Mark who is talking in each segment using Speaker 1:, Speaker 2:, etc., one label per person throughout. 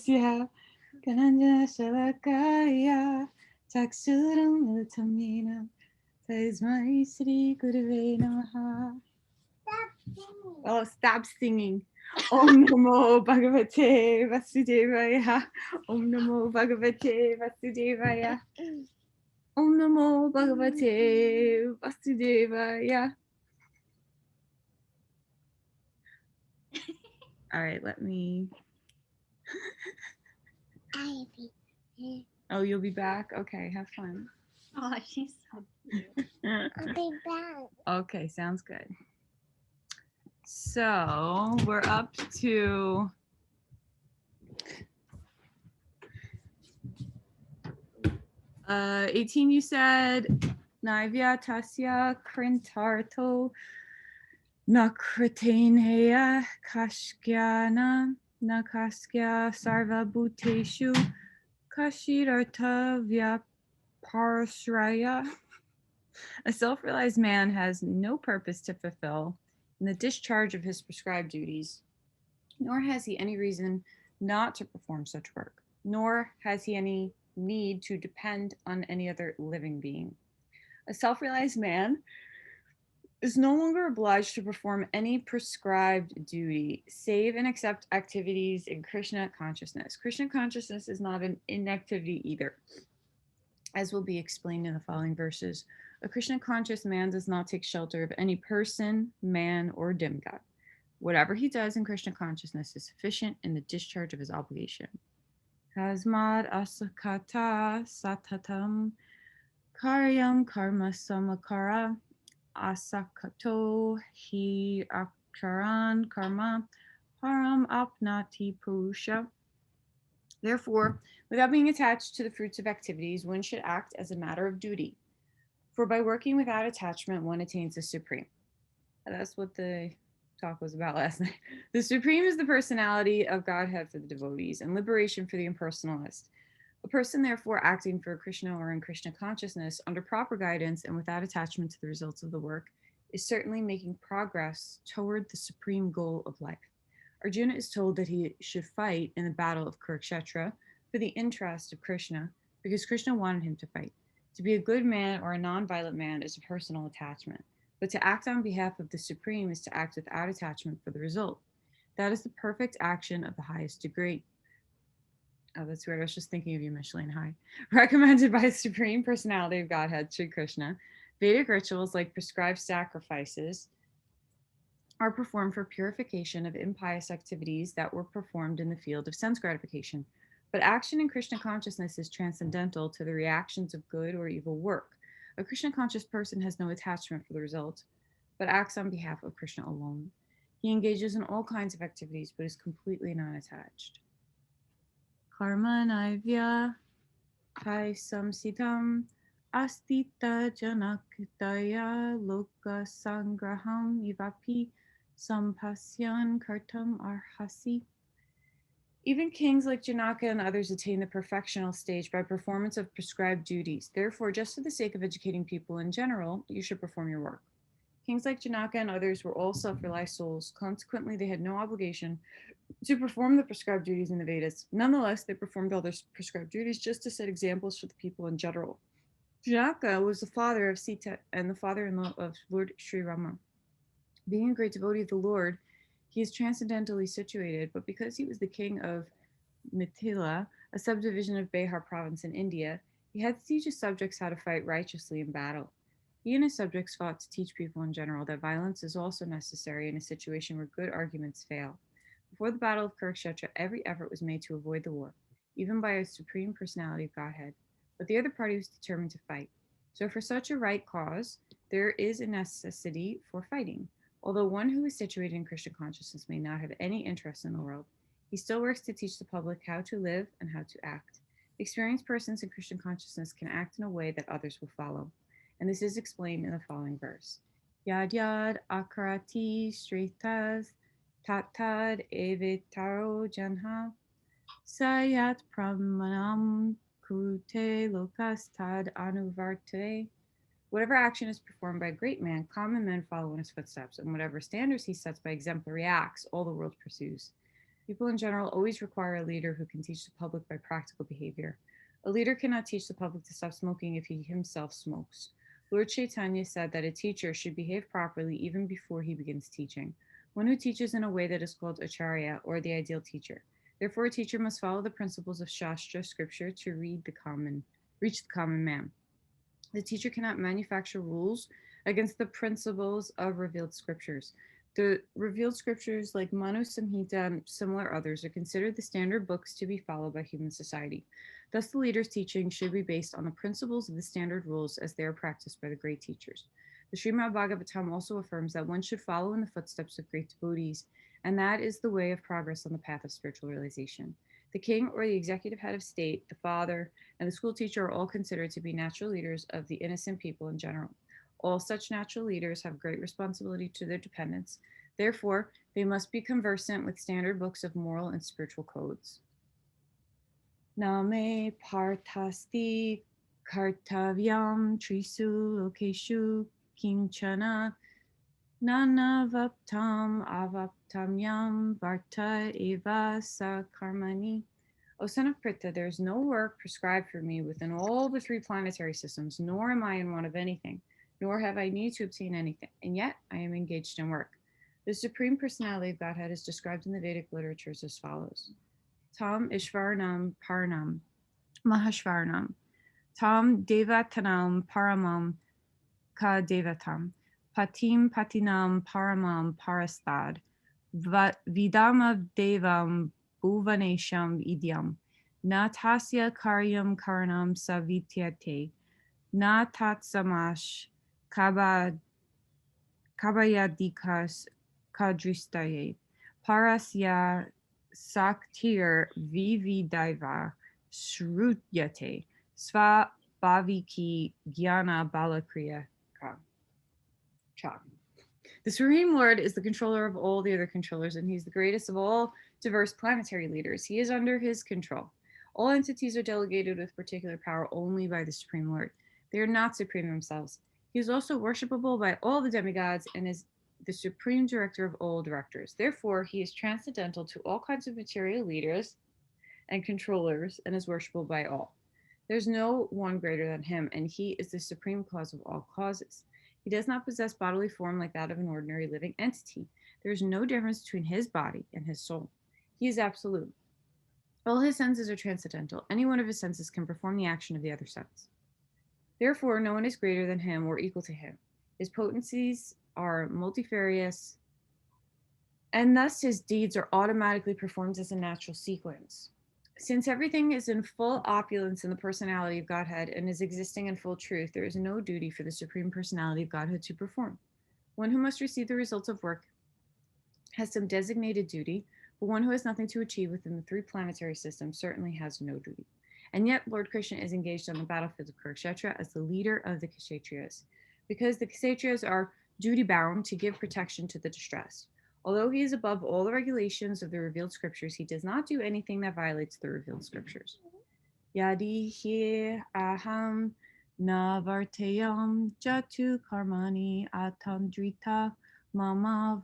Speaker 1: Yeah, Kananja Shalakaya, Chaksuram Utamina, Tasmai Sri Gurave Namaha. Oh, stop singing. Om Namo Bhagavate Vasudevaya. Om Namo Bhagavate Vasudevaya. Om Namo Bhagavate Vasudevaya. All right, let me. Oh, you'll be back? Okay, have fun.
Speaker 2: Oh, she's so cute.
Speaker 3: I'll be back.
Speaker 1: Okay, sounds good. So we're up to 18, you said. Naivya Tasya Krintarto Nakritanheya Kashkyana Nakaskya Sarva Bhuteshu Kashirarta Vyaparshraya. A self realized man has no purpose to fulfill in the discharge of his prescribed duties, nor has he any reason not to perform such work, nor has he any need to depend on any other living being. A self realized man is no longer obliged to perform any prescribed duty, save and except activities in Krishna consciousness. Krishna consciousness is not an inactivity either, as will be explained in the following verses. A Krishna conscious man does not take shelter of any person, man, or demigod. Whatever he does in Krishna consciousness is sufficient in the discharge of his obligation. Tasmad asakata satatam karyam karma samakara asakato hi akaran karma param apnati purusha. Therefore, without being attached to the fruits of activities, one should act as a matter of duty. For by working without attachment, one attains the supreme. That's what the talk was about last night. The supreme is the personality of Godhead for the devotees and liberation for the impersonalist. A person, therefore, acting for Krishna or in Krishna consciousness under proper guidance and without attachment to the results of the work is certainly making progress toward the supreme goal of life. Arjuna is told that he should fight in the battle of Kurukshetra for the interest of Krishna because Krishna wanted him to fight. To be a good man or a non-violent man is a personal attachment, but to act on behalf of the Supreme is to act without attachment for the result. That is the perfect action of the highest degree. Oh, that's weird. I was just thinking of you, Micheline. Hi. Recommended by the Supreme Personality of Godhead, Sri Krishna. Vedic rituals like prescribed sacrifices are performed for purification of impious activities that were performed in the field of sense gratification. But action in Krishna consciousness is transcendental to the reactions of good or evil work. A Krishna conscious person has no attachment for the result, but acts on behalf of Krishna alone. He engages in all kinds of activities, but is completely non attached. Karma naivya hai samsitam astita janakitaya loka sangraham ivapi sampasyan kartam arhasi. Even kings like Janaka and others attain the perfectional stage by performance of prescribed duties. Therefore, just for the sake of educating people in general, you should perform your work. Kings like Janaka and others were all self realized souls. Consequently, they had no obligation to perform the prescribed duties in the Vedas. Nonetheless, they performed all their prescribed duties just to set examples for the people in general. Janaka was the father of Sita and the father in law of Lord Sri Rama. Being a great devotee of the Lord, he is transcendentally situated, but because he was the king of Mithila, a subdivision of Bihar province in India, he had to teach his subjects how to fight righteously in battle. He and his subjects fought to teach people in general that violence is also necessary in a situation where good arguments fail. Before the Battle of Kurukshetra, every effort was made to avoid the war, even by a supreme personality of Godhead, but the other party was determined to fight. So, for such a right cause, there is a necessity for fighting. Although one who is situated in Krishna consciousness may not have any interest in the world, he still works to teach the public how to live and how to act. Experienced persons in Krishna consciousness can act in a way that others will follow. And this is explained in the following verse. Yad yad akarati shritas tatad evitaro janha sayat pramanam kurute lokas tad anuvarte. Whatever action is performed by a great man, common men follow in his footsteps, and whatever standards he sets by exemplary acts, all the world pursues. People in general always require a leader who can teach the public by practical behavior. A leader cannot teach the public to stop smoking if he himself smokes. Lord Chaitanya said that a teacher should behave properly even before he begins teaching. One who teaches in a way that is called acharya, or the ideal teacher. Therefore, a teacher must follow the principles of Shastra scripture to reach the common man. The teacher cannot manufacture rules against the principles of revealed scriptures. The revealed scriptures, like Manu Samhita and similar others, are considered the standard books to be followed by human society. Thus, the leader's teaching should be based on the principles of the standard rules as they are practiced by the great teachers. The Srimad Bhagavatam also affirms that one should follow in the footsteps of great devotees, and that is the way of progress on the path of spiritual realization. The king or the executive head of state, the father, and the school teacher are all considered to be natural leaders of the innocent people in general. All such natural leaders have great responsibility to their dependents. Therefore, they must be conversant with standard books of moral and spiritual codes. Name parthasti kartavyam trisu lokeshu kinchana nanavaptam avaptamyam varta eva sakarmani. O son of Pritha, there is no work prescribed for me within all the three planetary systems, nor am I in want of anything, nor have I need to obtain anything, and yet I am engaged in work. The Supreme Personality of Godhead is described in the Vedic literatures as follows. Tam Ishvarnam Paranam Mahashvarnam Tam Devatanam Paramam Ka Devatam Patim Patinam Paramam Parastad Vidama Devam Bhuvanesham Idyam Na Tasya Karyam Karanam Savityate Na Tatsamash Kabayadikas Kadristaye Parasya Saktir Vividaiva Shrutyate Sva Bhaviki Gyana Balakriya Cha. The Supreme Lord is the controller of all the other controllers, and he's the greatest of all diverse planetary leaders. He is under his control. All entities are delegated with particular power only by the Supreme Lord. They are not supreme themselves. He is also worshipable by all the demigods and is the supreme director of all directors. Therefore, he is transcendental to all kinds of material leaders and controllers and is worshipable by all. There's no one greater than him, and he is the supreme cause of all causes. He does not possess bodily form like that of an ordinary living entity. There is no difference between his body and his soul. He is absolute. All his senses are transcendental. Any one of his senses can perform the action of the other sense. Therefore, no one is greater than him or equal to him. His potencies are multifarious, and thus his deeds are automatically performed as a natural sequence. Since everything is in full opulence in the personality of Godhead and is existing in full truth, there is no duty for the Supreme Personality of Godhead to perform. One who must receive the results of work has some designated duty, but one who has nothing to achieve within the three planetary systems certainly has no duty. And yet, Lord Krishna is engaged on the battlefield of Kurukshetra as the leader of the Kshatriyas, because the Kshatriyas are duty bound to give protection to the distressed. Although he is above all the regulations of the revealed scriptures, he does not do anything that violates the revealed scriptures. Yadi hi aham navartayam jatu karmani atandrita mama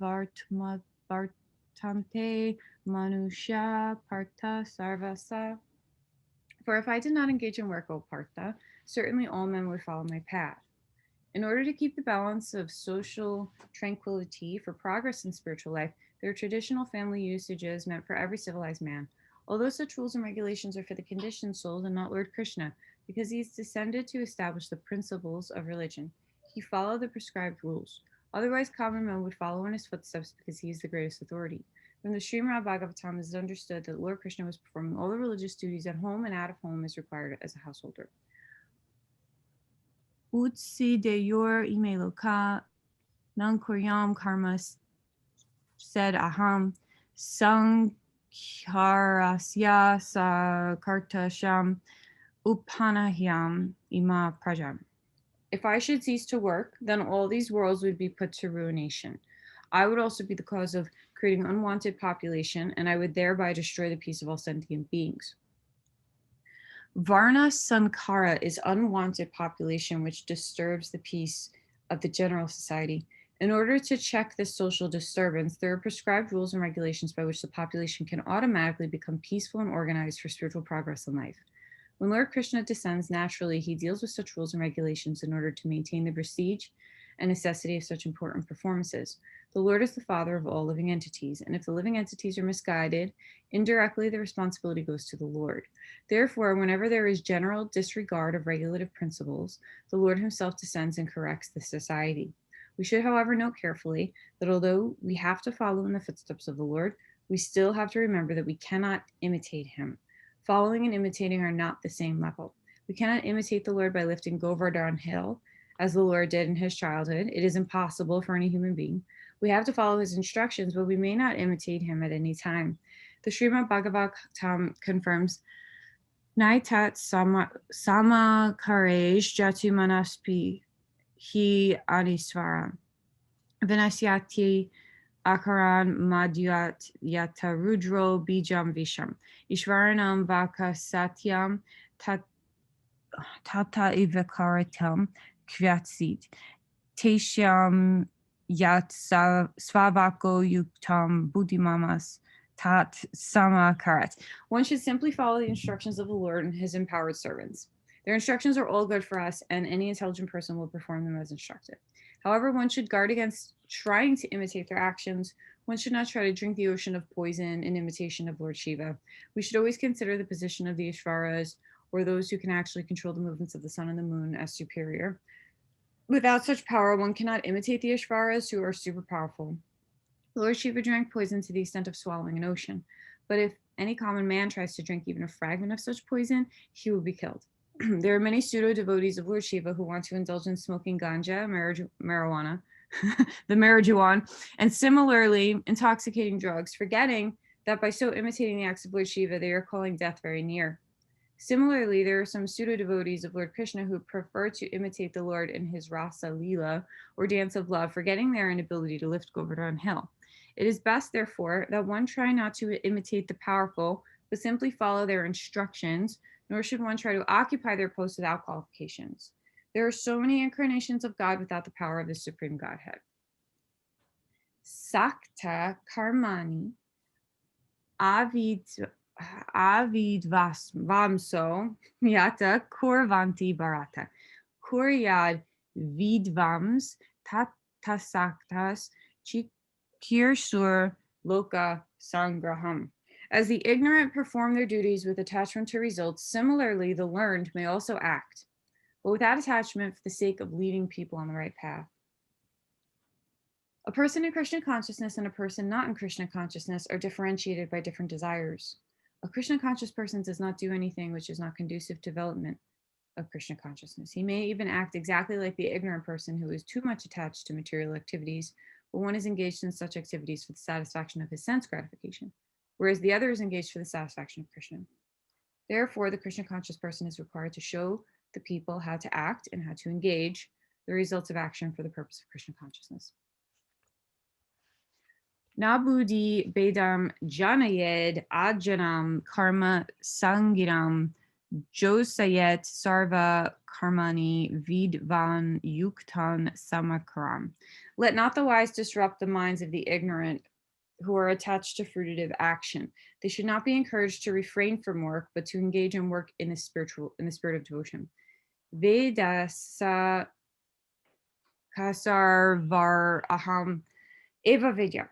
Speaker 1: vartante manusha partha sarvasa. For if I did not engage in work, O Partha, certainly all men would follow my path. In order to keep the balance of social tranquility for progress in spiritual life, there are traditional family usages meant for every civilized man. Although such rules and regulations are for the conditioned souls and not Lord Krishna, because he is descended to establish the principles of religion, he followed the prescribed rules. Otherwise, common men would follow in his footsteps because he is the greatest authority. From the Srimad Bhagavatam, it is understood that Lord Krishna was performing all the religious duties at home and out of home as required as a householder. Utsi de yor ime loka nankuryam karma said aham sankharasya sakartasham upanahyam ima prajam. If I should cease to work, then all these worlds would be put to ruination. I would also be the cause of creating unwanted population, and I would thereby destroy the peace of all sentient beings. Varna Sankara is unwanted population which disturbs the peace of the general society. In order to check this social disturbance, there are prescribed rules and regulations by which the population can automatically become peaceful and organized for spiritual progress in life. When Lord Krishna descends naturally, he deals with such rules and regulations in order to maintain the prestige and necessity of such important performances. The Lord is the father of all living entities, and if the living entities are misguided, indirectly the responsibility goes to the Lord. Therefore, whenever there is general disregard of regulative principles, the Lord himself descends and corrects the society. We should, however, note carefully that although we have to follow in the footsteps of the Lord, we still have to remember that we cannot imitate him. Following and imitating are not the same level. We cannot imitate the Lord by lifting Govardhan Hill, as the Lord did in his childhood. It is impossible for any human being. We have to follow his instructions, but we may not imitate him at any time. The Srimad Bhagavatam confirms, Naitat sama karej jatu manaspi hi anisvara vinasyati akaran madhyat yata rudro bijam visham ishvaranam vaka satyam tata ivakaratam kvyatsit teshyam yat svavako yuktam buddhimamas tat samakarat. One should simply follow the instructions of the Lord and his empowered servants. Their instructions are all good for us, and any intelligent person will perform them as instructed. However, one should guard against trying to imitate their actions. One should not try to drink the ocean of poison in imitation of Lord Shiva. We should always consider the position of the Ishvaras, or those who can actually control the movements of the sun and the moon, as superior. Without such power, one cannot imitate the Ishvaras, who are super powerful. Lord Shiva drank poison to the extent of swallowing an ocean, but if any common man tries to drink even a fragment of such poison, he will be killed. There are many pseudo-devotees of Lord Shiva who want to indulge in smoking ganja, marijuana, the marijuana, and similarly intoxicating drugs, forgetting that by so imitating the acts of Lord Shiva, they are calling death very near. Similarly, there are some pseudo-devotees of Lord Krishna who prefer to imitate the Lord in his Rasa Leela, or dance of love, forgetting their inability to lift Govardhan Hill. It is best, therefore, that one try not to imitate the powerful, but simply follow their instructions, nor should one try to occupy their post without qualifications. There are so many incarnations of God without the power of the Supreme Godhead. Sakta karmani avidvamso yata kurvanti barata kuryad vidvams tatasaktas kirsur loka sangraham. As the ignorant perform their duties with attachment to results, similarly the learned may also act, but without attachment for the sake of leading people on the right path. A person in Krishna consciousness and a person not in Krishna consciousness are differentiated by different desires. A Krishna conscious person does not do anything which is not conducive to development of Krishna consciousness. He may even act exactly like the ignorant person who is too much attached to material activities, but one is engaged in such activities for the satisfaction of his sense gratification, whereas the other is engaged for the satisfaction of Krishna. Therefore, the Krishna conscious person is required to show the people how to act and how to engage the results of action for the purpose of Krishna consciousness. Nabudi Bedam Janayed Ajanam Karma Sangiram Josayet Sarva Karmani Vidvan Yuktan Samakaram. Let not the wise disrupt the minds of the ignorant who are attached to fruitive action. They should not be encouraged to refrain from work, but to engage in work in the spirit of devotion. Vedasa Kasarvar Aham Eva Vidya.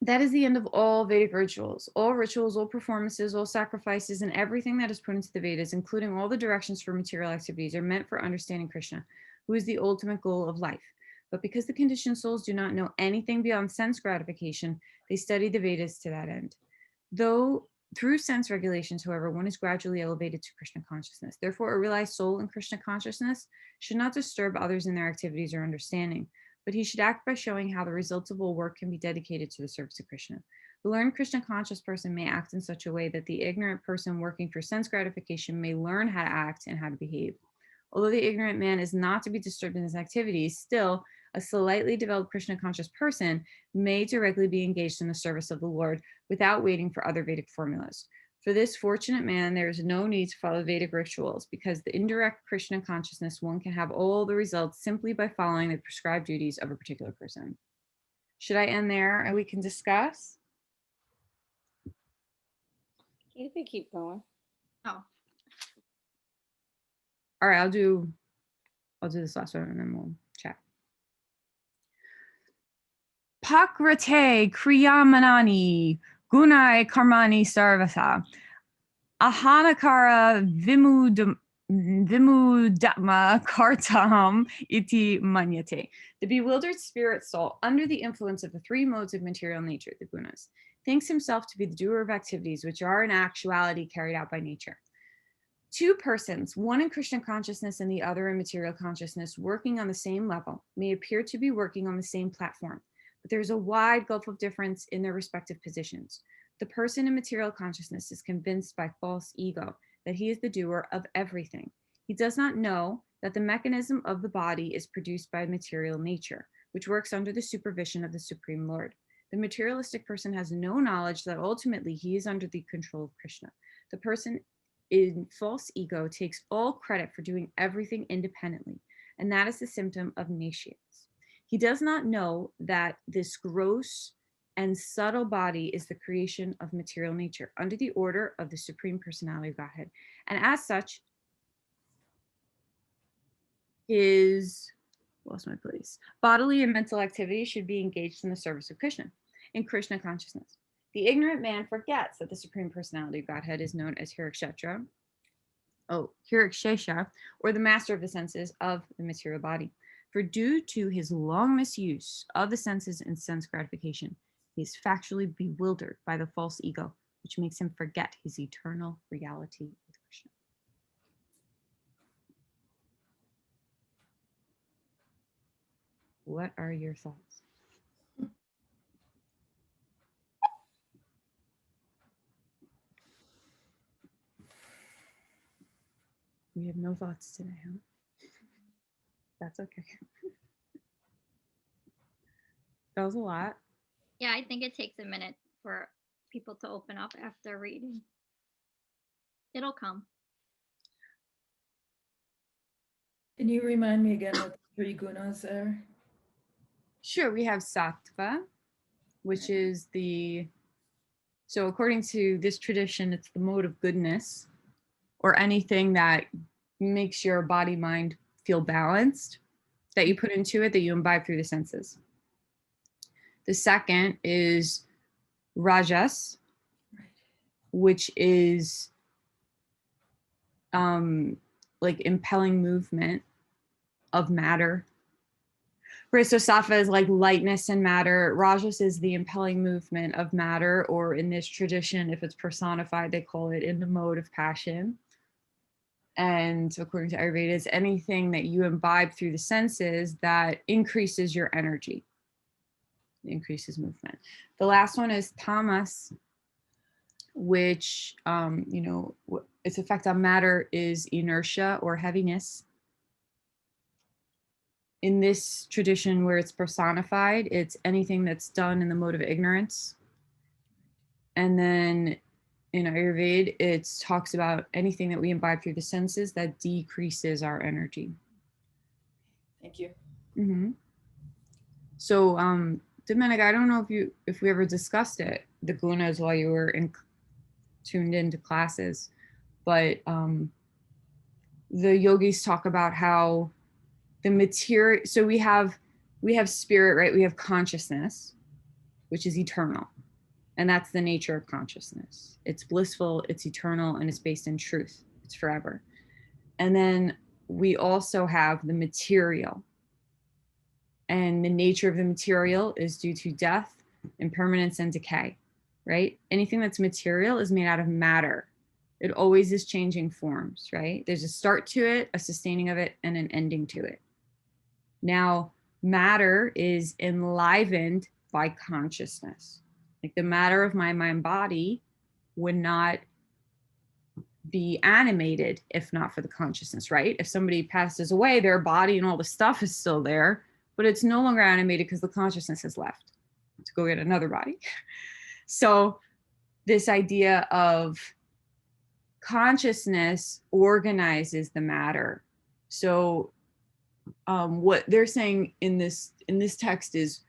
Speaker 1: That is the end of all Vedic rituals. All rituals, all performances, all sacrifices, and everything that is put into the Vedas, including all the directions for material activities, are meant for understanding Krishna, who is the ultimate goal of life. But because the conditioned souls do not know anything beyond sense gratification, they study the Vedas to that end. Though through sense regulations, however, one is gradually elevated to Krishna consciousness. Therefore, a realized soul in Krishna consciousness should not disturb others in their activities or understanding, but he should act by showing how the results of all work can be dedicated to the service of Krishna. The learned Krishna conscious person may act in such a way that the ignorant person working for sense gratification may learn how to act and how to behave. Although the ignorant man is not to be disturbed in his activities, still, a slightly developed Krishna conscious person may directly be engaged in the service of the Lord without waiting for other Vedic formulas. For this fortunate man, there is no need to follow Vedic rituals because the indirect Krishna consciousness, one can have all the results simply by following the prescribed duties of a particular person. Should I end there and we can discuss?
Speaker 4: You can keep going.
Speaker 2: Oh,
Speaker 1: All right, I'll do this last one and then we'll chat. Pakrate kriyamanani gunai karmani sarvasa ahanakara vimudama kartam iti manyate. The bewildered spirit soul, under the influence of the three modes of material nature, the gunas, thinks himself to be the doer of activities which are in actuality carried out by nature. Two persons, one in Krishna consciousness and the other in material consciousness, working on the same level, may appear to be working on the same platform, but there's a wide gulf of difference in their respective positions. The person in material consciousness is convinced by false ego that he is the doer of everything. He does not know that the mechanism of the body is produced by material nature, which works under the supervision of the Supreme Lord. The materialistic person has no knowledge that ultimately he is under the control of Krishna. The person in false ego takes all credit for doing everything independently, and that is the symptom of nescience. He does not know that this gross and subtle body is the creation of material nature under the order of the Supreme Personality of Godhead, and as such, his bodily and mental activity should be engaged in the service of Krishna, in Krishna consciousness. The ignorant man forgets that the Supreme Personality of Godhead is known as Hirikshesha, or the master of the senses of the material body. For due to his long misuse of the senses and sense gratification, he is factually bewildered by the false ego, which makes him forget his eternal reality with Krishna. What are your thoughts? We have no thoughts today, huh? That's okay. That was a lot.
Speaker 2: yeah, I think it takes a minute for people to open up after reading. It'll come.
Speaker 5: Can you remind me again what the three gunas are?
Speaker 1: Sure, we have sattva, which is so according to this tradition, it's the mode of goodness, or anything that makes your body mind feel balanced, that you put into it, that you imbibe through the senses. The second is rajas, which is like impelling movement of matter. Right, so sattva is like lightness and matter. Rajas is the impelling movement of matter, or in this tradition, if it's personified, they call it in the mode of passion. And according to Ayurveda, it's anything that you imbibe through the senses that increases your energy, increases movement. The last one is tamas, which, its effect on matter is inertia or heaviness. In this tradition where it's personified, it's anything that's done in the mode of ignorance. And then in Ayurveda, it talks about anything that we imbibe through the senses that decreases our energy.
Speaker 5: Thank you.
Speaker 1: Mm-hmm. So, Domenic, I don't know if we ever discussed it, the gunas, while you were tuned into classes, but the yogis talk about how the material, so we have spirit, right? We have consciousness, which is eternal. And that's the nature of consciousness. It's blissful, it's eternal, and it's based in truth. It's forever. And then we also have the material. And the nature of the material is due to death, impermanence, and decay, right? Anything that's material is made out of matter. It always is changing forms, right? There's a start to it, a sustaining of it, and an ending to it. Now, matter is enlivened by consciousness. Like the matter of my mind body would not be animated if not for the consciousness, right? If somebody passes away, their body and all the stuff is still there, but it's no longer animated because the consciousness has left to go get another body. So this idea of consciousness organizes the matter. So what they're saying in this text is,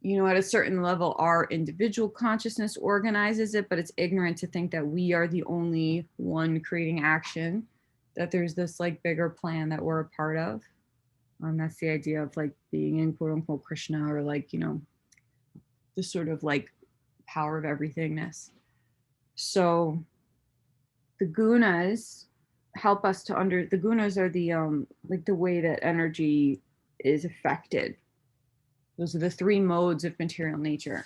Speaker 1: at a certain level, our individual consciousness organizes it, but it's ignorant to think that we are the only one creating action, that there's this like bigger plan that we're a part of. That's the idea of like being in quote unquote Krishna, or like, the sort of like power of everythingness. So the gunas help us to the gunas are the like the way that energy is affected. Those are the three modes of material nature.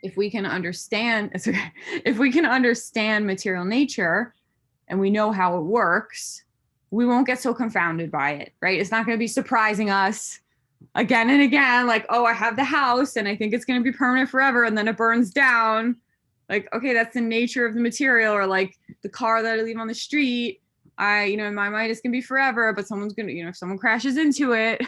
Speaker 1: If we can understand material nature and we know how it works, we won't get so confounded by it, right? It's not going to be surprising us again and again, like, oh, I have the house and I think it's going to be permanent forever, and then it burns down. Like, okay, that's the nature of the material. Or like the car that I leave on the street, in my mind, it's going to be forever, but someone's going to, if someone crashes into it,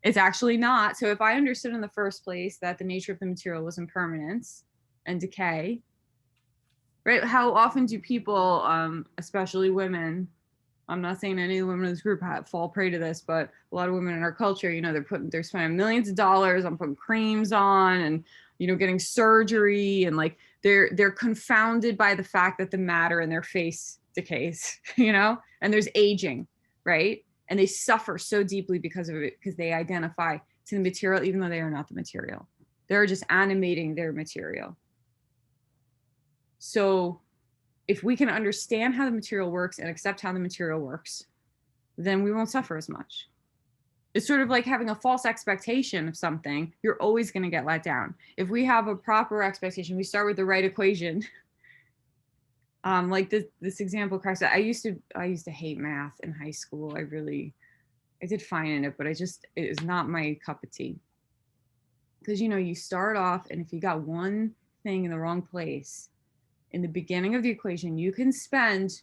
Speaker 1: it's actually not. So if I understood in the first place that the nature of the material was impermanence and decay, right? How often do people, especially women, I'm not saying any of the women in this group fall prey to this, but a lot of women in our culture, they're spending millions of dollars on putting creams on and, getting surgery, and like they're confounded by the fact that the matter in their face decays, and there's aging, right? And they suffer so deeply because of it, because they identify to the material, even though they are not the material. They're just animating their material. So if we can understand how the material works and accept how the material works, then we won't suffer as much. It's sort of like having a false expectation of something. You're always going to get let down. If we have a proper expectation, we start with the right equation. Like this example, Christ, I used to hate math in high school. I did fine in it, but it is not my cup of tea. Because, you start off, and if you got one thing in the wrong place in the beginning of the equation, you can spend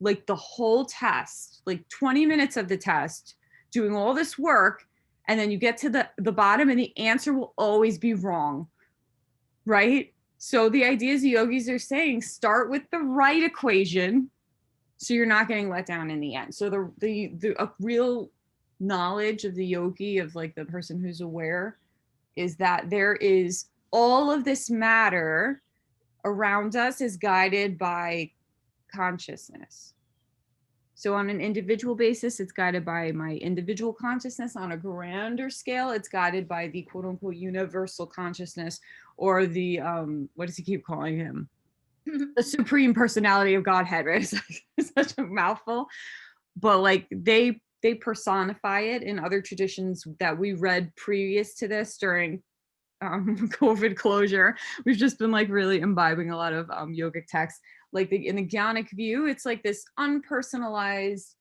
Speaker 1: like the whole test, like 20 minutes of the test, doing all this work, and then you get to the bottom and the answer will always be wrong, right? So the ideas the yogis are saying, start with the right equation so you're not getting let down in the end. So the real knowledge of the yogi, of like the person who's aware, is that there is all of this matter around us is guided by consciousness. So on an individual basis, it's guided by my individual consciousness. On a grander scale, it's guided by the quote unquote universal consciousness, or the, what does he keep calling him? The supreme personality of Godhead, right? It's such a mouthful. But like they personify it in other traditions that we read previous to this during COVID closure. We've just been like really imbibing a lot of yogic texts. Like in the Jnanic view, it's like this unpersonalized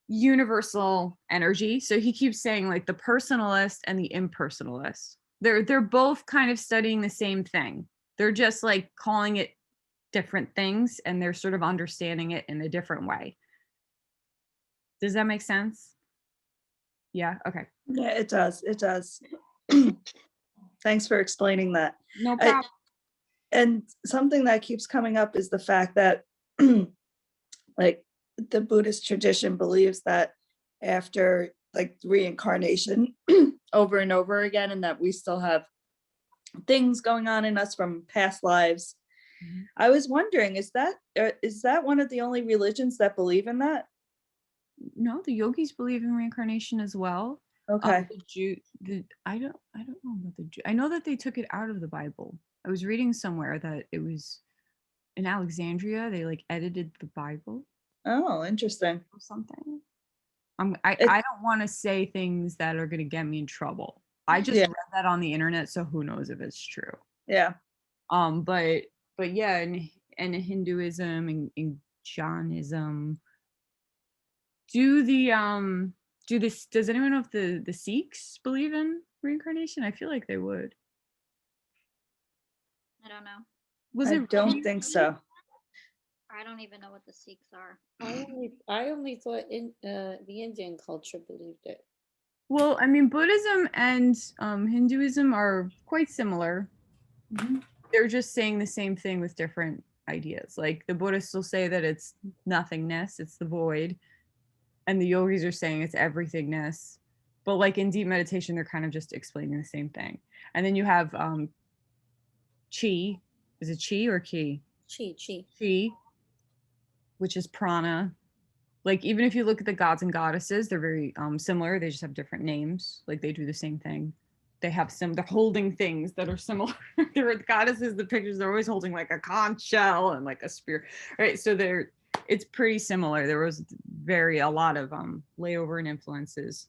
Speaker 1: universal energy. So he keeps saying like the personalist and the impersonalist. They're both kind of studying the same thing. They're just like calling it different things, and they're sort of understanding it in a different way. Does that make sense? Yeah, okay.
Speaker 6: Yeah, it does. It does. Thanks for explaining that.
Speaker 1: No problem.
Speaker 6: And something that keeps coming up is the fact that like the Buddhist tradition believes that after like reincarnation over and over again, and that we still have things going on in us from past lives. Mm-hmm. I was wondering, is that one of the only religions that believe in that?
Speaker 1: No, the yogis believe in reincarnation as well.
Speaker 6: Okay.
Speaker 1: I don't know about the Jew. I know that they took it out of the Bible. I was reading somewhere that it was in Alexandria. They like edited the Bible.
Speaker 6: Oh, interesting.
Speaker 1: Or something. I don't want to say things that are going to get me in trouble. I just read that on the internet, so who knows if it's true.
Speaker 6: Yeah.
Speaker 1: But yeah, in Hinduism and in Jainism, does anyone know if the Sikhs believe in reincarnation? I feel like they would.
Speaker 2: I don't know.
Speaker 6: I don't think so.
Speaker 2: I don't even know what the Sikhs are.
Speaker 4: I only thought the Indian culture believed it.
Speaker 1: Well, I mean, Buddhism and Hinduism are quite similar. Mm-hmm. They're just saying the same thing with different ideas. Like the Buddhists will say that it's nothingness, it's the void, and the yogis are saying it's everythingness. But like in deep meditation, they're kind of just explaining the same thing. And then you have chi. Is it chi or ki?
Speaker 4: Chi.
Speaker 1: Chi, which is prana. Like even if you look at the gods and goddesses, they're very similar. They just have different names. Like they do the same thing. They have they're holding things that are similar. They're goddesses, the pictures, they're always holding like a conch shell and like a spear. Right. So it's pretty similar. There was a lot of layover and influences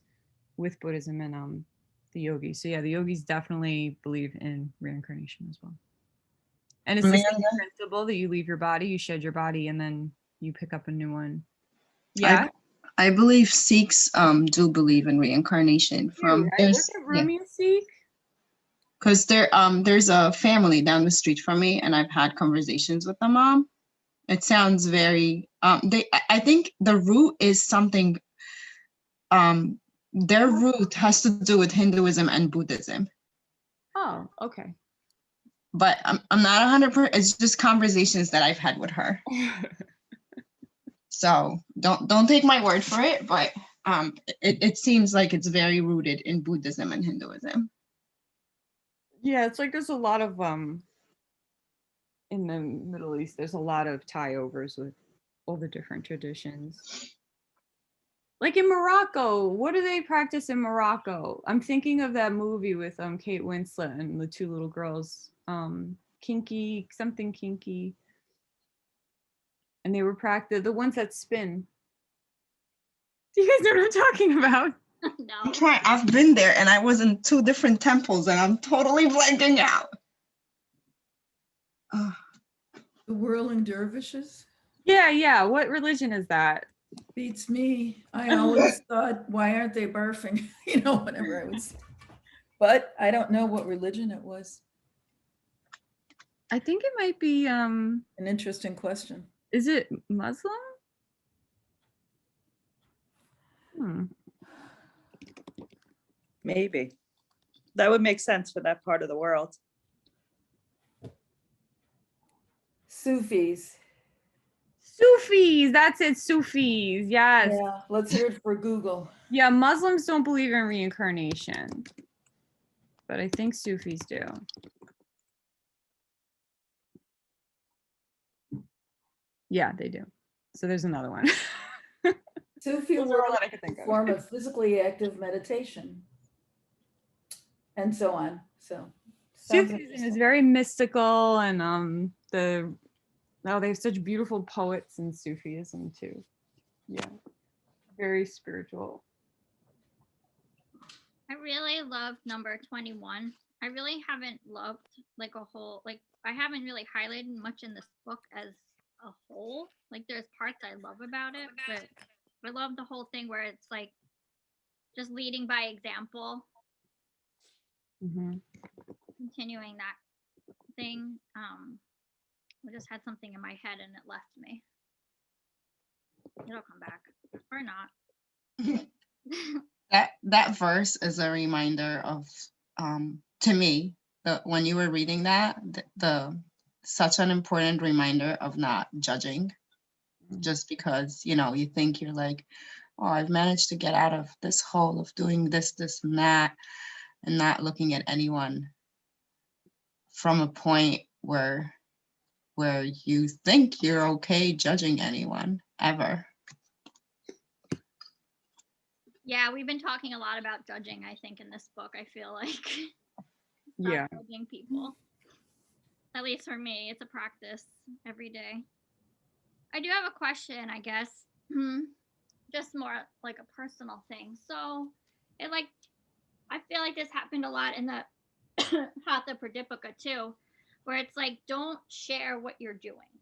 Speaker 1: with Buddhism and the yogis. So yeah, the yogis definitely believe in reincarnation as well. And it's the same
Speaker 7: Amanda?
Speaker 1: principle that you leave your body, you shed your body, and then you pick up a new one. Yeah.
Speaker 7: I believe Sikhs do believe in reincarnation from
Speaker 1: Right?
Speaker 7: there's
Speaker 1: What's a Rumi Sikh?
Speaker 7: because there's a family down the street from me and I've had conversations with the mom. It sounds very I think the root is something their root has to do with Hinduism and Buddhism.
Speaker 1: Oh, okay.
Speaker 7: But I'm not 100%, it's just conversations that I've had with her. So don't take my word for it, but it seems like it's very rooted in Buddhism and Hinduism.
Speaker 1: Yeah, it's like there's a lot of in the Middle East, there's a lot of tie-overs with all the different traditions. Like in Morocco, what do they practice in Morocco? I'm thinking of that movie with Kate Winslet and the two little girls, kinky, something kinky. And they were the ones that spin. Do you guys know what I'm talking about?
Speaker 2: No.
Speaker 7: I've been there and I was in 2 different temples and I'm totally blanking out.
Speaker 5: The whirling dervishes
Speaker 1: Yeah. What religion is that?
Speaker 5: beats me. I always thought, why aren't they barfing? Whenever I was, but I don't know what religion it was.
Speaker 1: I think it might be
Speaker 5: An interesting question.
Speaker 1: is it Muslim?
Speaker 6: Maybe. That would make sense for that part of the world.
Speaker 5: Sufis.
Speaker 1: Sufis, that's it, Sufis. Yes.
Speaker 5: Yeah, let's hear it for Google.
Speaker 1: Yeah, Muslims don't believe in reincarnation. But I think Sufis do. Yeah, they do. So there's another one.
Speaker 5: Sufi
Speaker 1: Those are all that I could think of.
Speaker 5: form of physically active meditation, and so on. So sounds
Speaker 1: Sufism is
Speaker 5: interesting.
Speaker 1: very mystical, and they have such beautiful poets in Sufism too. Yeah, very spiritual.
Speaker 2: I really love number 21. I really haven't loved I haven't really highlighted much in this book as a whole. Like there's parts I love about it, but I love the whole thing where it's like just leading by example, continuing that thing. I just had something in my head and it left me. It'll come back or not.
Speaker 7: That verse is a reminder of to me when you were reading that the such an important reminder of not judging just because you think you're like, oh, I've managed to get out of this hole of doing this and that, and not looking at anyone from a point where you think you're okay judging anyone ever.
Speaker 2: Yeah, we've been talking a lot about judging, I think, in this book. I feel like
Speaker 1: Yeah,
Speaker 2: judging people. At least for me, it's a practice every day. I do have a question, I guess. Just more like a personal thing. So I feel like this happened a lot in the Hatha Pradipika too, where it's like, don't share what you're doing.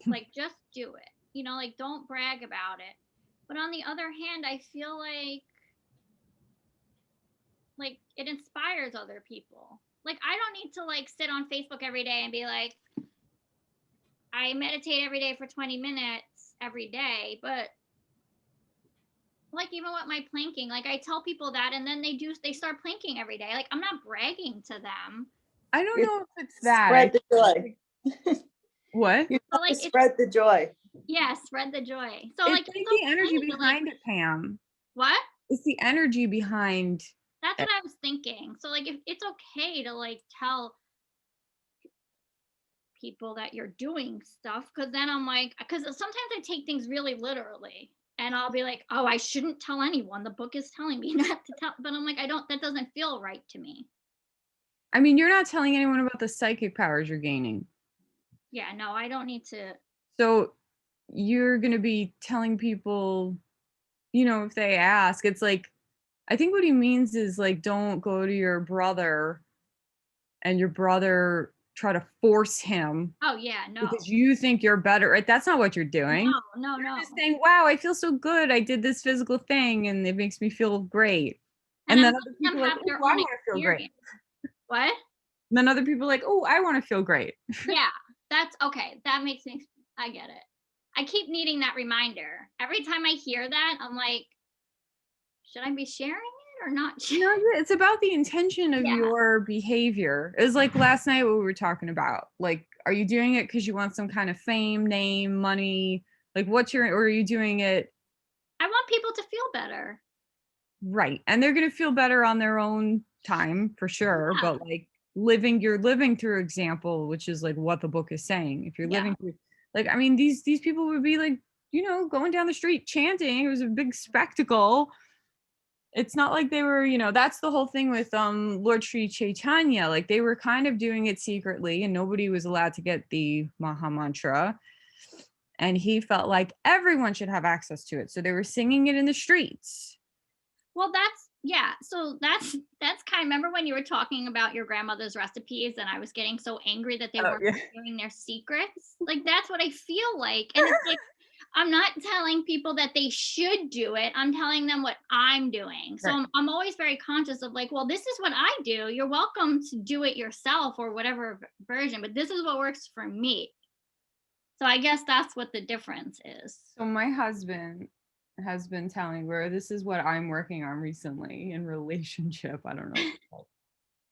Speaker 2: Like, just do it. Like, don't brag about it. But on the other hand, I feel like it inspires other people. Like, I don't need to like sit on Facebook every day and be like, I meditate every day for 20 minutes every day. But like, even with my planking, like I tell people that, and then they start planking every day. Like, I'm not bragging to them.
Speaker 1: I don't know if it's that.
Speaker 6: Spread the joy.
Speaker 1: What?
Speaker 6: You
Speaker 2: So
Speaker 6: have
Speaker 2: like
Speaker 6: to spread the joy.
Speaker 2: yeah, spread the joy. So
Speaker 1: It's
Speaker 2: like
Speaker 1: like
Speaker 2: it's
Speaker 1: the energy
Speaker 2: okay to,
Speaker 1: behind it, Pam.
Speaker 2: what?
Speaker 1: It's the energy behind
Speaker 2: That's
Speaker 1: it.
Speaker 2: what I was thinking. So like if it's okay to like tell people that you're doing stuff, because then I'm like, because sometimes I take things really literally, and I'll be like, oh, I shouldn't tell anyone. The book is telling me not to tell, but I'm like, I don't. That doesn't feel right to me.
Speaker 1: I mean, you're not telling anyone about the psychic powers you're gaining.
Speaker 2: Yeah, no, I don't need to.
Speaker 1: So you're going to be telling people, you know, if they ask, it's like, I think what he means is like, don't go to your brother and your brother try to force him
Speaker 2: Oh yeah, no,
Speaker 1: because you think you're better, right? That's not what you're doing.
Speaker 2: no.
Speaker 1: You're just saying, wow, I feel so good. I did this physical thing and it makes me feel great.
Speaker 2: And
Speaker 1: And
Speaker 2: I'm
Speaker 1: then other
Speaker 2: letting them
Speaker 1: people are like,
Speaker 2: have
Speaker 1: oh,
Speaker 2: their
Speaker 1: I
Speaker 2: own
Speaker 1: want to feel great.
Speaker 2: experience. What?
Speaker 1: And then other people are like, oh, I want to feel great.
Speaker 2: Yeah, that's okay. That makes me. I get it. I keep needing that reminder. Every time I hear that, I'm like, should I be sharing it or not?
Speaker 1: No, it's about the intention of
Speaker 2: Yeah.
Speaker 1: your behavior. It was like last night what we were talking about. Like, are you doing it because you want some kind of fame, name, money? Like, or are you doing it
Speaker 2: I want people to feel better.
Speaker 1: right? And they're gonna feel better on their own time for sure.
Speaker 2: Yeah.
Speaker 1: But like you're living through example, which is like what the book is saying. If you're
Speaker 2: Yeah.
Speaker 1: living through, like, I mean, these people would be like, you know, going down the street chanting. It was a big spectacle. It's not like they were, you know, that's the whole thing with Lord Sri Chaitanya. Like they were kind of doing it secretly and nobody was allowed to get the Maha Mantra. And he felt like everyone should have access to it. So they were singing it in the streets.
Speaker 2: Well, yeah. So that's kind. Remember when you were talking about your grandmother's recipes, and I was getting so angry that they
Speaker 1: Oh,
Speaker 2: weren't
Speaker 1: yeah.
Speaker 2: sharing their secrets. Like that's what I feel like, and it's like I'm not telling people that they should do it. I'm telling them what I'm doing. So
Speaker 1: Right.
Speaker 2: I'm always very conscious of like, well, this is what I do. You're welcome to do it yourself or whatever version, but this is what works for me. So I guess that's what the difference is.
Speaker 1: So my husband has been telling where this is what I'm working on recently in relationship. I don't know.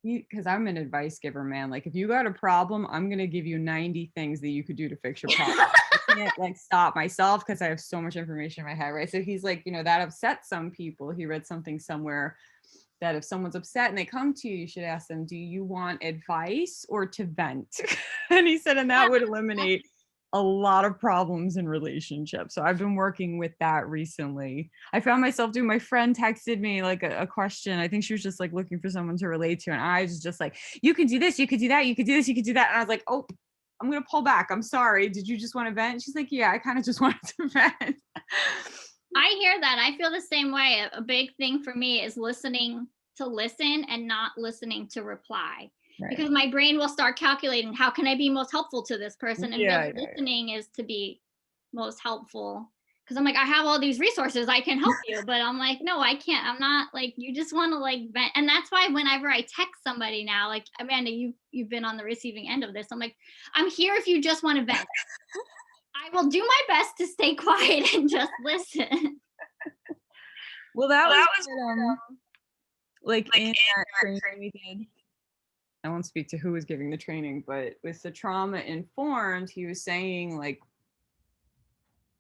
Speaker 1: Because I'm an advice giver, man. Like if you got a problem, I'm gonna give you 90 things that you could do to fix your problem. I can't like stop myself because I have so much information in my head, right? So he's like, you know, that upsets some people. He read something somewhere that if someone's upset and they come to you, you should ask them, do you want advice or to vent? And he said, and that would eliminate a lot of problems in relationships. So I've been working with that recently. I found myself doing, my friend texted me like a question. I think she was just like looking for someone to relate to. And I was just like, you can do this, you could do that, you could do this, you could do that. And I was like, oh, I'm going to pull back. I'm sorry. Did you just want to vent? She's like, yeah, I kind of just wanted to vent.
Speaker 2: I hear that. I feel the same way. A big thing for me is listening to listen and not listening to reply.
Speaker 1: Right.
Speaker 2: Because my brain will start calculating how can I be most helpful to this person, and
Speaker 1: Yeah,
Speaker 2: really listening is to be most helpful. Because I'm like, I have all these resources, I can help you, but I'm like, no, I can't. I'm not like, you just want to like vent. And that's why whenever I text somebody now, like Amanda, you've been on the receiving end of this. I'm like, I'm here if you just want to vent. I will do my best to stay quiet and just listen.
Speaker 1: Well, that was good, like in that training we did. I won't speak to who was giving the training, but with the trauma informed, he was saying like,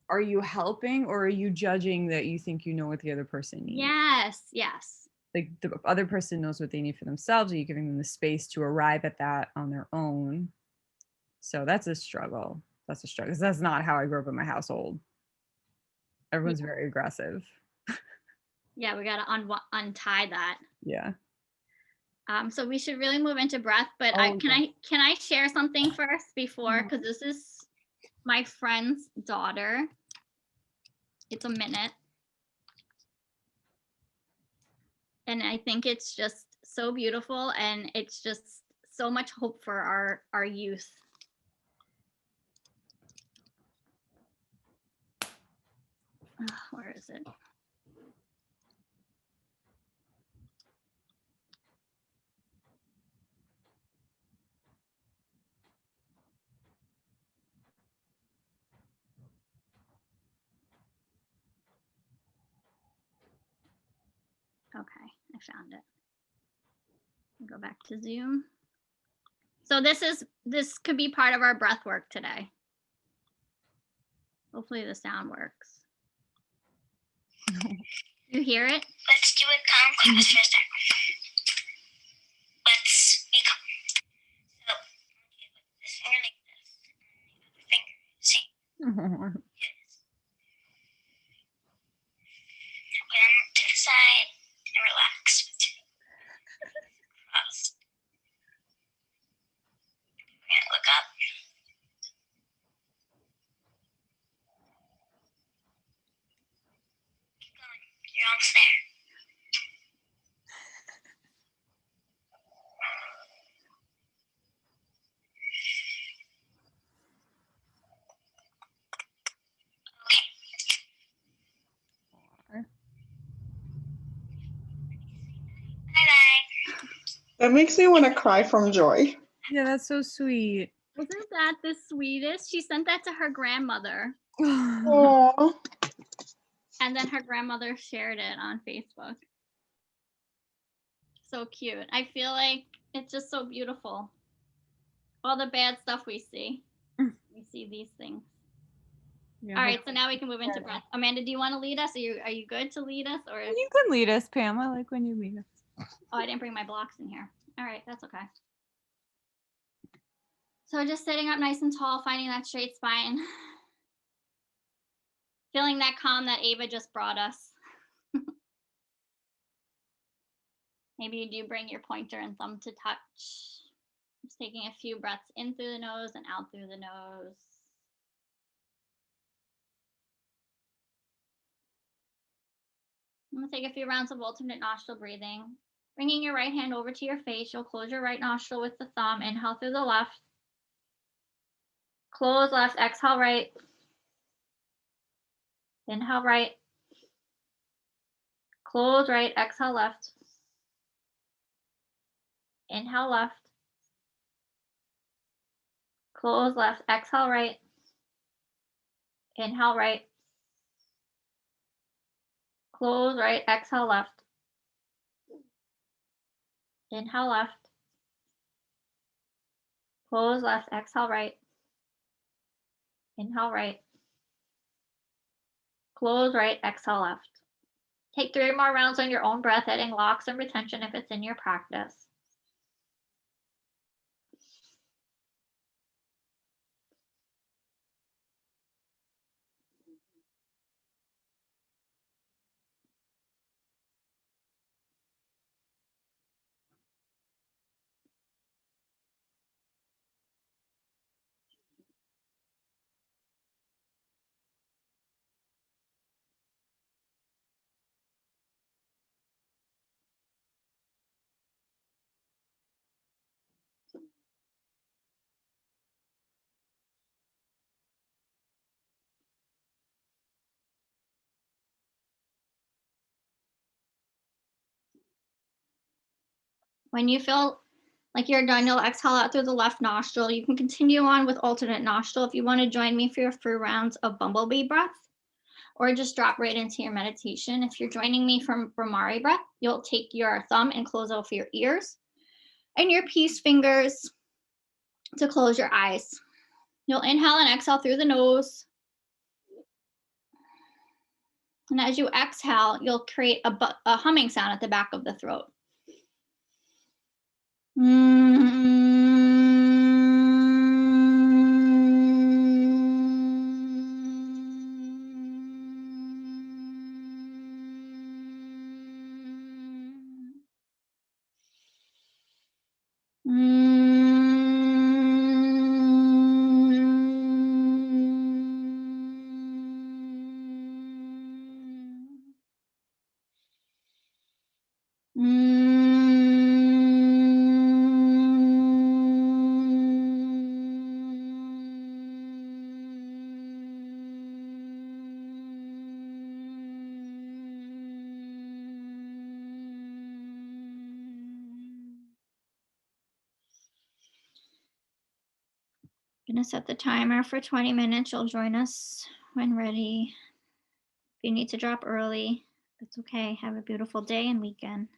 Speaker 1: are you helping or are you judging that you think you know what the other person needs?
Speaker 2: Yes.
Speaker 1: Like the other person knows what they need for themselves. Are you giving them the space to arrive at that on their own? So that's a struggle. That's a struggle. 'Cause that's not how I grew up in my household. Everyone's very aggressive.
Speaker 2: Yeah, we got to untie that.
Speaker 1: Yeah.
Speaker 2: So we should really move into breath, but
Speaker 1: Oh,
Speaker 2: can I share something first before, because this is my friend's daughter. It's a minute. And I think it's just so beautiful, and it's just so much hope for our youth. Where is it? Okay, I found it. Go back to Zoom. So this could be part of our breath work today. Hopefully the sound works. You hear it?
Speaker 3: Let's do a calm class for a second. Let's be calm. So, this finger like this, and the other finger. See? Put them to the side and relax. Cross. We're gonna look up. Keep going. You're almost there. Bye-bye.
Speaker 8: That makes me want to cry from joy.
Speaker 1: Yeah, that's so sweet.
Speaker 2: Isn't that the sweetest? She sent that to her grandmother,
Speaker 8: Oh,
Speaker 2: and then her grandmother shared it on Facebook. So cute. I feel like it's just so beautiful. All the bad stuff we see. We see these things.
Speaker 1: Yeah,
Speaker 2: All right, so now we can move into breath. Amanda, do you want to lead us? Are you good to lead us? Or
Speaker 1: you can lead us, Pam. I like when you lead us.
Speaker 2: oh, I didn't bring my blocks in here. All right, that's okay. So just sitting up nice and tall, finding that straight spine. Feeling that calm that Ava just brought us. Maybe you do bring your pointer and thumb to touch. Just taking a few breaths in through the nose and out through the nose. I'm going to take a few rounds of alternate nostril breathing. Bringing your right hand over to your face, you'll close your right nostril with the thumb. Inhale through the left. Close left, exhale right. Inhale right. Close right, exhale left. Inhale left. Close left, exhale right. Inhale right. Close right, exhale left. Inhale left. Close left, exhale right. Inhale right. Close right, exhale left. Take 3 more rounds on your own breath, adding locks and retention if it's in your practice. When you feel like you're done, you'll exhale out through the left nostril. You can continue on with alternate nostril if you want to join me for your 3 rounds of bumblebee breath, or just drop right into your meditation. If you're joining me from Brahmari breath, you'll take your thumb and close over your ears and your peace fingers to close your eyes. You'll inhale and exhale through the nose. And as you exhale, you'll create a humming sound at the back of the throat. Gonna set the timer for 20 minutes. You'll join us when ready. If you need to drop early, that's okay. Have a beautiful day and weekend.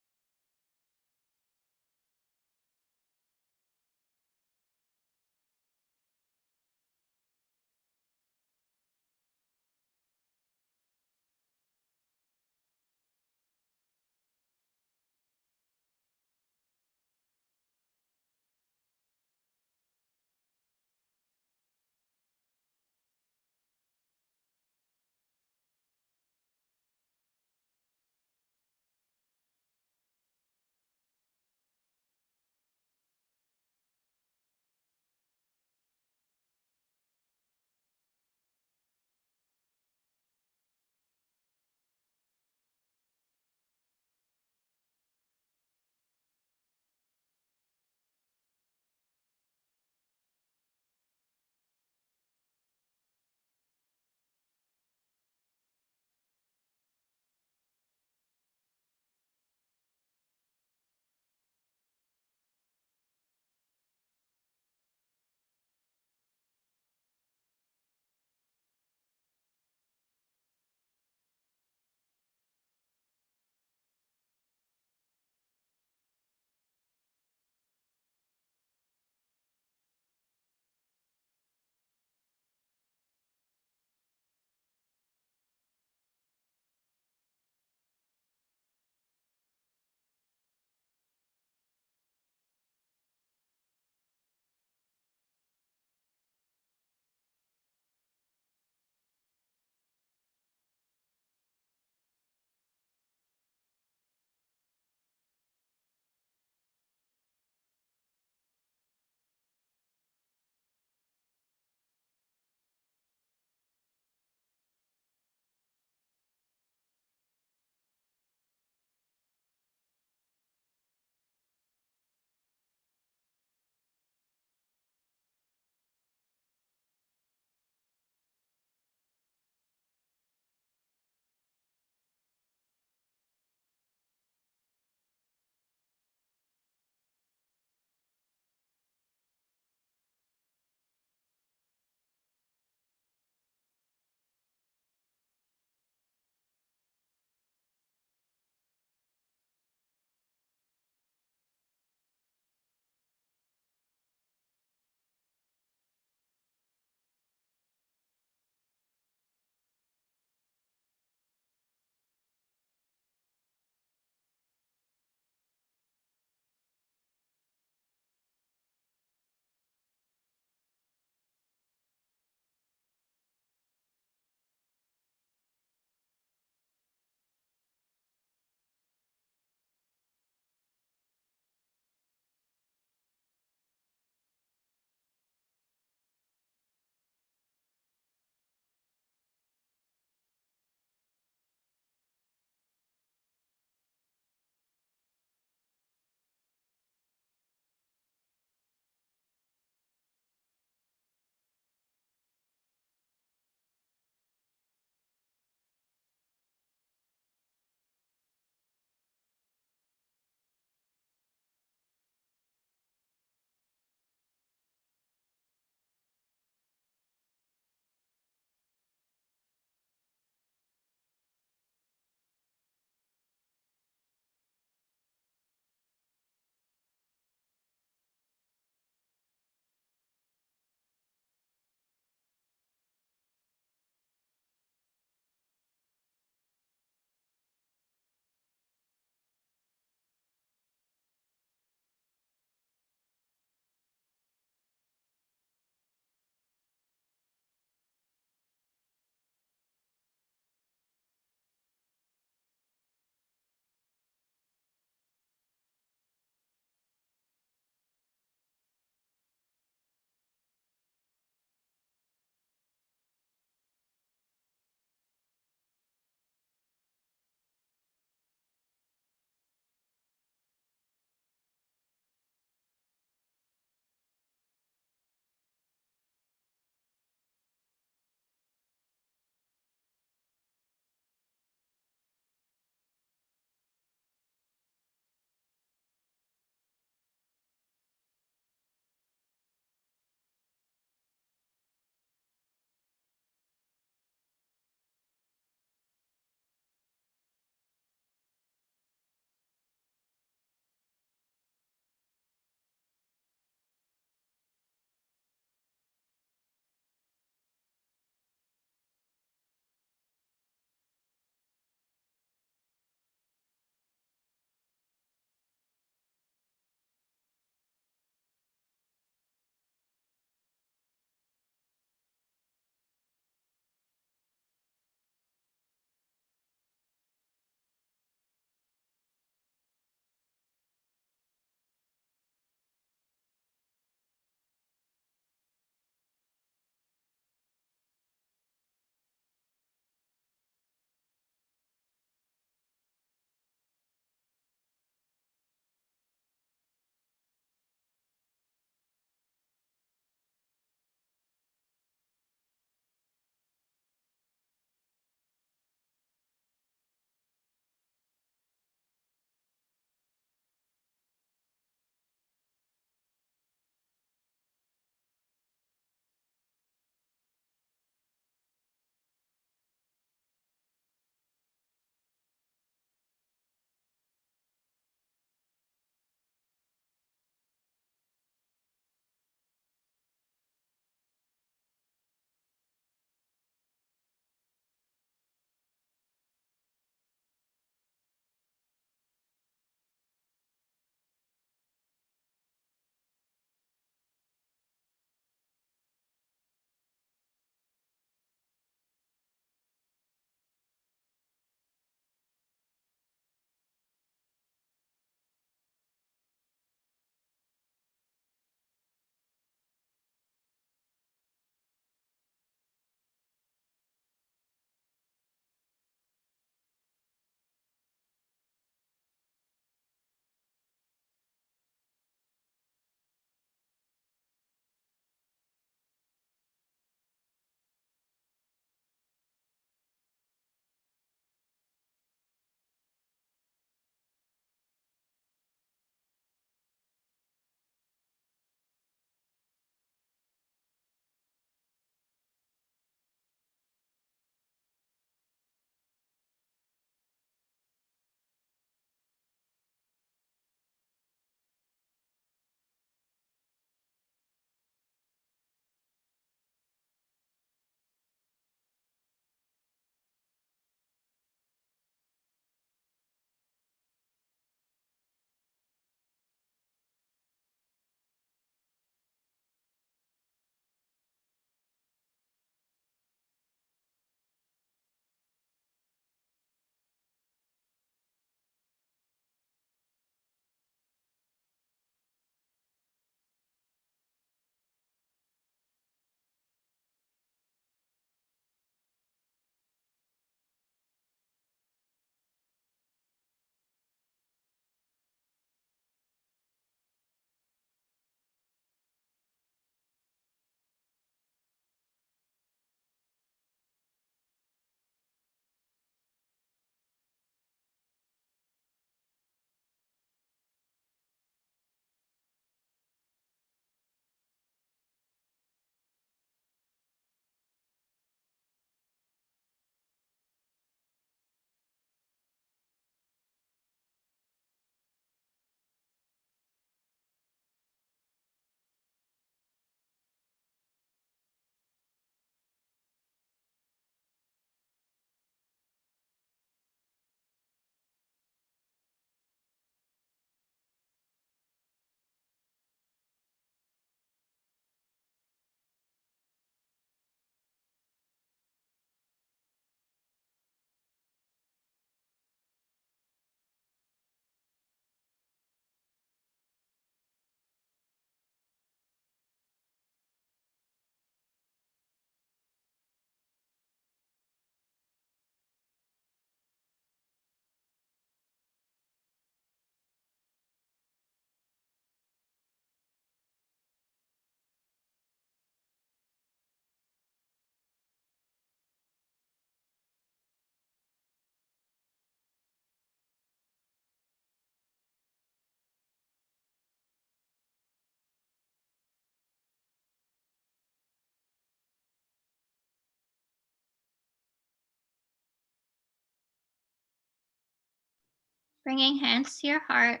Speaker 2: Bringing hands to your heart.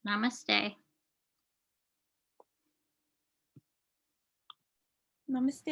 Speaker 2: Namaste.
Speaker 1: Namaste.